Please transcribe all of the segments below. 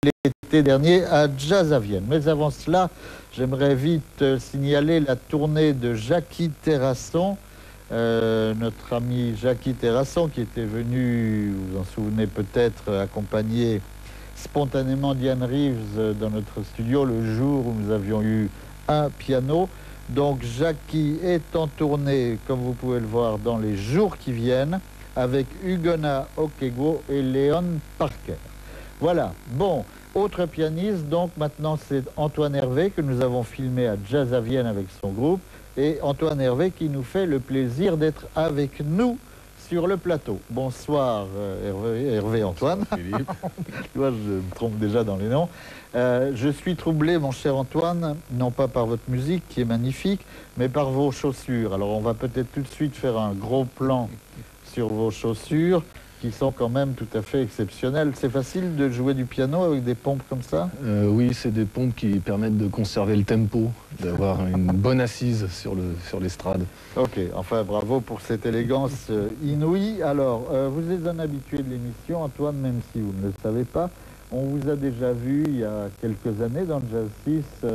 l'été dernier à Jazz à Vienne. Mais avant cela, j'aimerais vite signaler la tournée de Jackie Terrasson, notre ami Jackie Terrasson, qui était venu, vous vous en souvenez peut-être, accompagner spontanément Diane Reeves dans notre studio le jour où nous avions eu un piano. Donc Jackie est en tournée, comme vous pouvez le voir, dans les jours qui viennent, avec Ugonna Okego et Léon Parker. Voilà, bon, autre pianiste, donc maintenant c'est Antoine Hervé que nous avons filmé à Jazz à Vienne avec son groupe, et Antoine Hervé qui nous fait le plaisir d'être avec nous sur le plateau. Bonsoir Hervé Antoine. Bonsoir, Philippe. Tu vois, je me trompe déjà dans les noms. Je suis troublé, mon cher Antoine, non pas par votre musique qui est magnifique, mais par vos chaussures. Alors on va peut-être tout de suite faire un gros plan sur vos chaussures, qui sont quand même tout à fait exceptionnelles. C'est facile de jouer du piano avec des pompes comme ça? Oui, c'est des pompes qui permettent de conserver le tempo, d'avoir une bonne assise sur l'estrade. Ok, enfin bravo pour cette élégance inouïe. Alors, vous êtes un habitué de l'émission, Antoine, même si vous ne le savez pas. On vous a déjà vu il y a quelques années dans Jazz 6,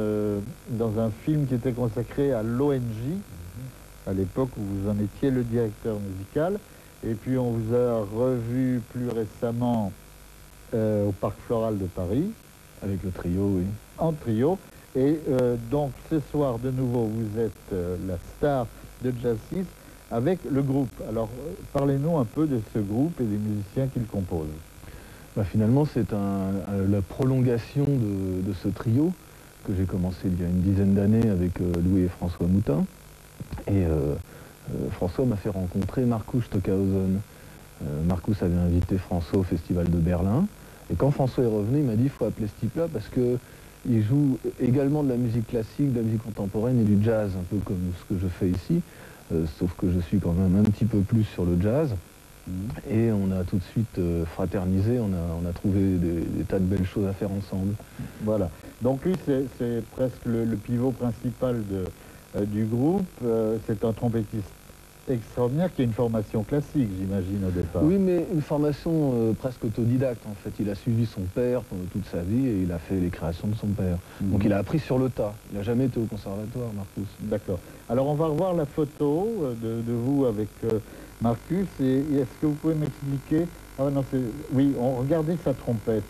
dans un film qui était consacré à l'ONG, à l'époque où vous en étiez le directeur musical. Et puis on vous a revu plus récemment au Parc Floral de Paris. Avec le trio, oui. En trio. Et donc ce soir de nouveau vous êtes la star de Jazz 6 avec le groupe. Alors parlez-nous un peu de ce groupe et des musiciens qui le composent. Bah, finalement c'est la prolongation de ce trio que j'ai commencé il y a une dizaine d'années avec Louis et François Moutin. Et François m'a fait rencontrer Markus Stockhausen. Markus avait invité François au Festival de Berlin. Et quand François est revenu, il m'a dit il faut appeler ce type-là parce qu'il joue également de la musique classique, de la musique contemporaine et du jazz, un peu comme ce que je fais ici. Sauf que je suis quand même un petit peu plus sur le jazz. Et on a tout de suite fraternisé, on a trouvé des tas de belles choses à faire ensemble. Voilà. Donc lui, c'est presque le pivot principal du groupe. C'est un trompettiste extraordinaire qui a une formation classique, j'imagine, au départ. Oui, mais une formation presque autodidacte, en fait. Il a suivi son père pendant toute sa vie et il a fait les créations de son père. Donc il a appris sur le tas. Il n'a jamais été au conservatoire, Markus. D'accord. Alors on va revoir la photo de vous avec Markus. Et est-ce que vous pouvez m'expliquer... Ah non, oui, regardez sa trompette.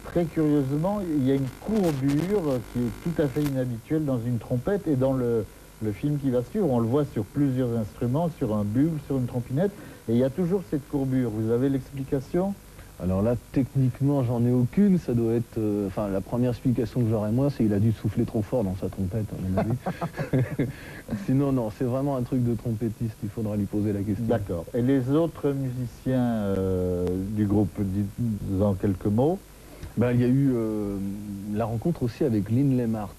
Très curieusement, il y a une courbure qui est tout à fait inhabituelle dans une trompette et dans le film qui va suivre. On le voit sur plusieurs instruments, sur un bugle, sur une trompinette, et il y a toujours cette courbure. Vous avez l'explication? Alors là, techniquement, j'en ai aucune. Ça doit être... Enfin, la première explication que j'aurais, moi, c'est qu'il a dû souffler trop fort dans sa trompette, à mon avis. Sinon, non, c'est vraiment un truc de trompettiste. Il faudra lui poser la question. D'accord. Et les autres musiciens du groupe, dites-en quelques mots. Ben, il y a eu la rencontre aussi avec Lynn Lemart,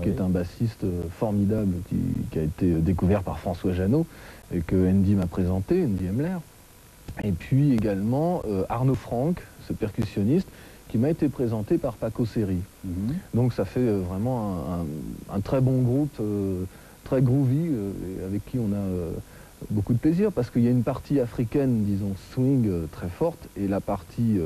qui est un bassiste formidable, qui a été découvert par François Jeannot, et que Andy m'a présenté, Andy Emler. Et puis également Arnaud Franck, ce percussionniste, qui m'a été présenté par Paco Seri. Donc ça fait vraiment un très bon groupe, très groovy, et avec qui on a beaucoup de plaisir, parce qu'il y a une partie africaine, disons, swing, très forte, et la partie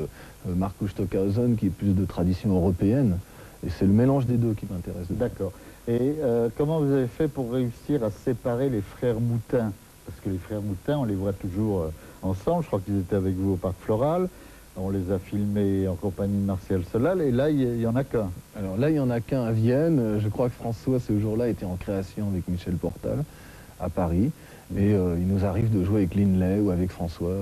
Markus Stockhausen, qui est plus de tradition européenne. Et c'est le mélange des deux qui m'intéresse. D'accord. Et comment vous avez fait pour réussir à séparer les frères Moutin? Parce que les frères Moutin, on les voit toujours ensemble. Je crois qu'ils étaient avec vous au Parc Floral. On les a filmés en compagnie de Martial Solal. Et là, il n'y en a qu'un. Alors là, il n'y en a qu'un à Vienne. Je crois que François, ce jour-là, était en création avec Michel Portal à Paris. Et il nous arrive de jouer avec Linley ou avec François,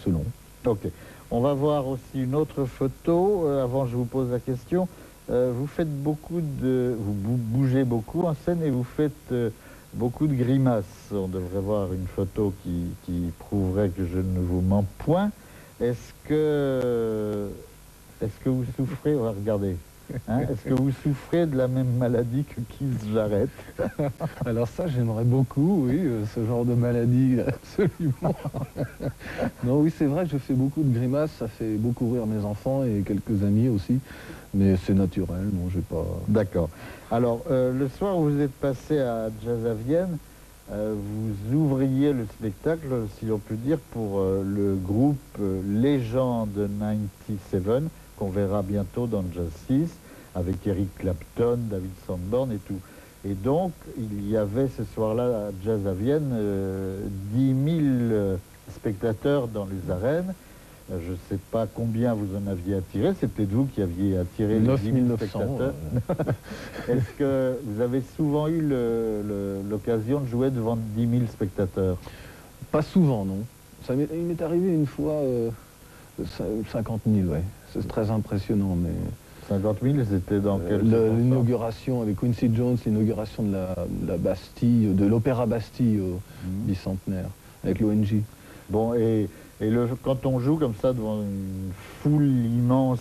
selon. Ok. On va voir aussi une autre photo. Avant, je vous pose la question. Vous faites beaucoup vous bougez beaucoup en scène et vous faites beaucoup de grimaces. On devrait voir une photo qui prouverait que je ne vous mens point. Est-ce que vous souffrez, regardez, hein, est-ce que vous souffrez de la même maladie que Keith Jarrett? Alors ça, j'aimerais beaucoup, oui, ce genre de maladie, absolument. Non, oui, c'est vrai, je fais beaucoup de grimaces, ça fait beaucoup rire mes enfants et quelques amis aussi, mais c'est naturel, non, j'ai pas... D'accord. Alors, le soir où vous êtes passé à Jazz à Vienne, vous ouvriez le spectacle, si l'on peut dire, pour le groupe Légende 97, qu'on verra bientôt dans Jazz 6, avec Eric Clapton, David Sanborn et tout. Et donc, il y avait ce soir-là à Jazz à Vienne 10 000 spectateurs dans les arènes. Je ne sais pas combien vous en aviez attiré, c'est peut-être vous qui aviez attiré les 10 000 spectateurs. Est-ce que vous avez souvent eu l'occasion de jouer devant 10 000 spectateurs? Pas souvent, non. Il m'est arrivé une fois 50 000, ouais. C'est très impressionnant, mais... 50 000, c'était dans quel l'inauguration avec Quincy Jones, l'inauguration de la Bastille, de l'Opéra Bastille au bicentenaire, avec l'ONG. Bon, quand on joue comme ça devant une foule immense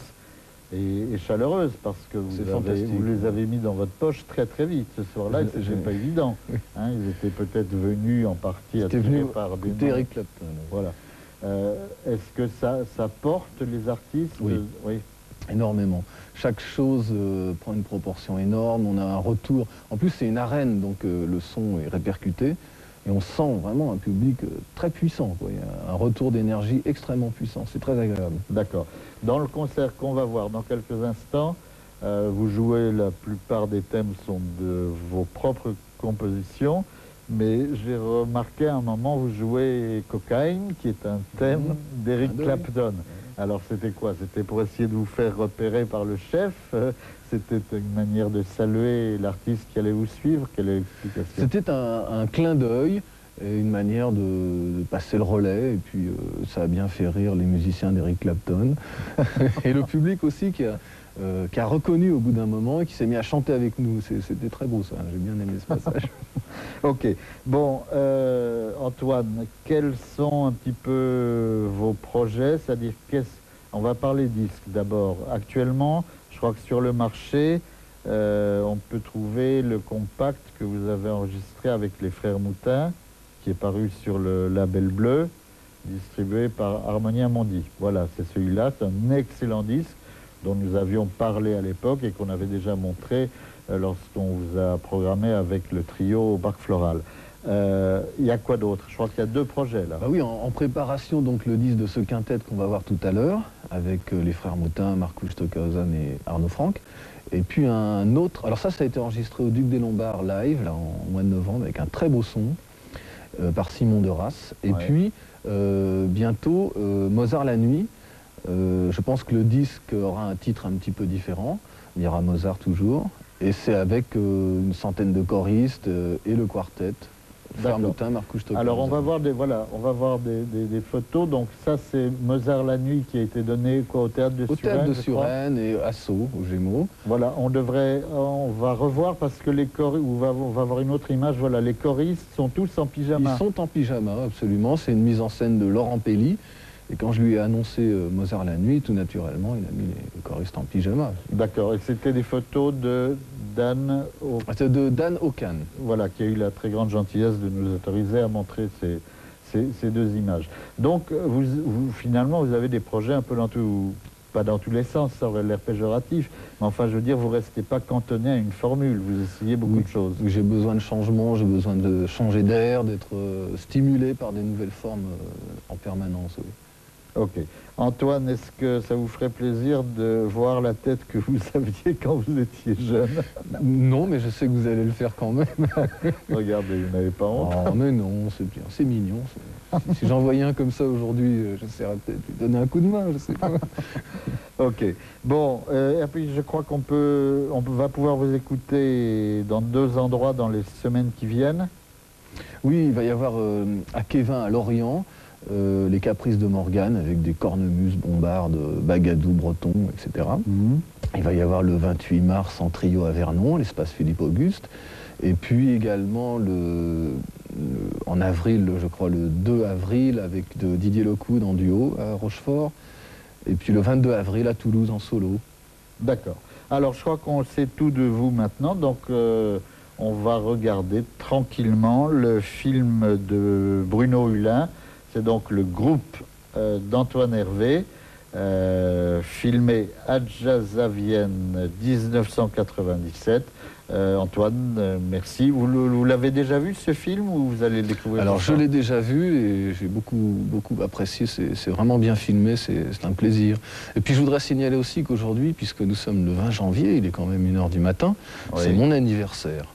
et chaleureuse, parce que vous les avez mis dans votre poche très très vite ce soir-là, et c'était pas évident. Hein, ils étaient peut-être venus en partie attirés par des Eric Clapton. Voilà. Est-ce que ça porte les artistes? Oui. Énormément. Chaque chose prend une proportion énorme, on a un retour. En plus, c'est une arène, donc le son est répercuté. Et on sent vraiment un public très puissant, quoi. Il y a un retour d'énergie extrêmement puissant. C'est très agréable. D'accord. Dans le concert qu'on va voir dans quelques instants, vous jouez, la plupart des thèmes sont de vos propres compositions. Mais j'ai remarqué à un moment, vous jouez Cocaine, qui est un thème d'Eric Clapton. Alors c'était quoi? C'était pour essayer de vous faire repérer par le chef? C'était une manière de saluer l'artiste qui allait vous suivre? Quelle est l'explication? C'était un clin d'œil, une manière de passer le relais, et puis ça a bien fait rire les musiciens d'Eric Clapton. Et le public aussi qui a reconnu au bout d'un moment et qui s'est mis à chanter avec nous. C'était très beau ça, j'ai bien aimé ce passage. Ok. Bon, Antoine, quels sont un petit peu vos projets? C'est-à-dire, on va parler disques d'abord. Actuellement, je crois que sur le marché, on peut trouver le compact que vous avez enregistré avec les Frères Moutin, qui est paru sur le label Bleu, distribué par Harmonia Mundi. Voilà, c'est celui-là, c'est un excellent disque dont nous avions parlé à l'époque et qu'on avait déjà montré lorsqu'on vous a programmé avec le trio au Parc Floral. Il y a quoi d'autre? Je crois qu'il y a 2 projets là. Bah oui, en préparation, donc le disque de ce quintet qu'on va voir tout à l'heure, avec les Frères Moutin, Marcus Stockhausen et Arnaud Franck. Et puis un autre, alors ça a été enregistré au Duc des Lombards live, là, en mois de novembre, avec un très beau son, par Simon de Rasse. Et puis, bientôt, Mozart la nuit. Je pense que le disque aura un titre un petit peu différent. Il y aura Mozart toujours. Et c'est avec une centaine de choristes et le quartet. Frères Moutin, Marcus Stockhausen. Alors on va voir des photos. Donc ça c'est Mozart la nuit qui a été donné quoi, au théâtre de Suresnes. Au théâtre de Suresnes et à Sceaux, aux Gémeaux. Voilà, on va revoir parce que les choristes, on va voir une autre image. Voilà, les choristes sont tous en pyjama. Ils sont en pyjama, absolument. C'est une mise en scène de Laurent Pelli. Et quand je lui ai annoncé Mozart la nuit, tout naturellement, il a mis les choristes en pyjama. D'accord. Et c'était des photos de Dan Ocan. Voilà, qui a eu la très grande gentillesse de nous autoriser à montrer ces 2 images. Donc, finalement, vous avez des projets un peu pas dans tous les sens, ça aurait l'air péjoratif, mais enfin, je veux dire, vous ne restez pas cantonné à une formule, vous essayez beaucoup de choses. J'ai besoin de changement, j'ai besoin de changer d'air, d'être stimulé par des nouvelles formes en permanence. Oui. Ok. Antoine, est-ce que ça vous ferait plaisir de voir la tête que vous aviez quand vous étiez jeune? Non, mais je sais que vous allez le faire quand même. Regardez, vous n'avez pas honte? Oh, mais non, c'est bien, c'est mignon. Si j'en voyais un comme ça aujourd'hui, j'essaierais peut-être de lui donner un coup de main, je sais pas. Ok. Bon, et puis je crois qu'on va pouvoir vous écouter dans 2 endroits dans les semaines qui viennent. Oui, il va y avoir à Quévin, à Lorient, les Caprices de Morgane avec des cornemuses, bombardes, bagadou, bretons, etc. Il va y avoir le 28 mars en trio à Vernon, l'espace Philippe Auguste. Et puis également en avril, je crois le 2 avril, avec Didier Lockwood en duo à Rochefort. Et puis le 22 avril à Toulouse en solo. D'accord. Alors je crois qu'on sait tout de vous maintenant, donc on va regarder tranquillement le film de Bruno Hulin. C'est donc le groupe d'Antoine Hervé. filmé à Jazz-à-Vienne 1997. Antoine, merci. Vous l'avez déjà vu ce film ou vous allez le découvrir? Alors je l'ai déjà vu et j'ai beaucoup apprécié, c'est vraiment bien filmé, c'est un plaisir. Et puis je voudrais signaler aussi qu'aujourd'hui, puisque nous sommes le 20 janvier, il est quand même 1 h du matin, oui. C'est mon anniversaire.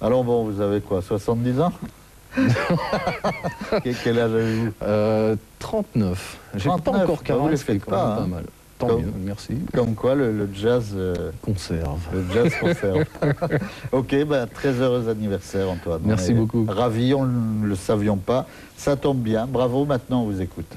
Alors bon, vous avez quoi, 70 ans? Quel âge avez-vous? 39. J'ai pas encore 40, vous les faites pas, pas mal. Tant mieux, merci. Comme quoi le jazz conserve. Le jazz conserve. Ok, ben, très heureux anniversaire Antoine. Merci beaucoup. Ravi, on ne le savions pas. Ça tombe bien. Bravo, maintenant on vous écoute.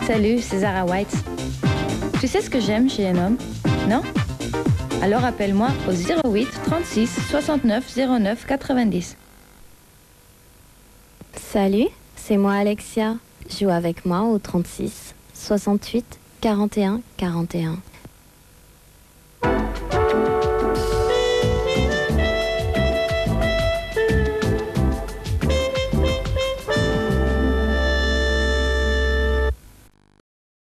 Salut, c'est Zara White. Tu sais ce que j'aime chez un homme? Non? Alors appelle-moi au 08 36 69 09 90. Salut, c'est moi Alexia. Joue avec moi au 36 68 41 41.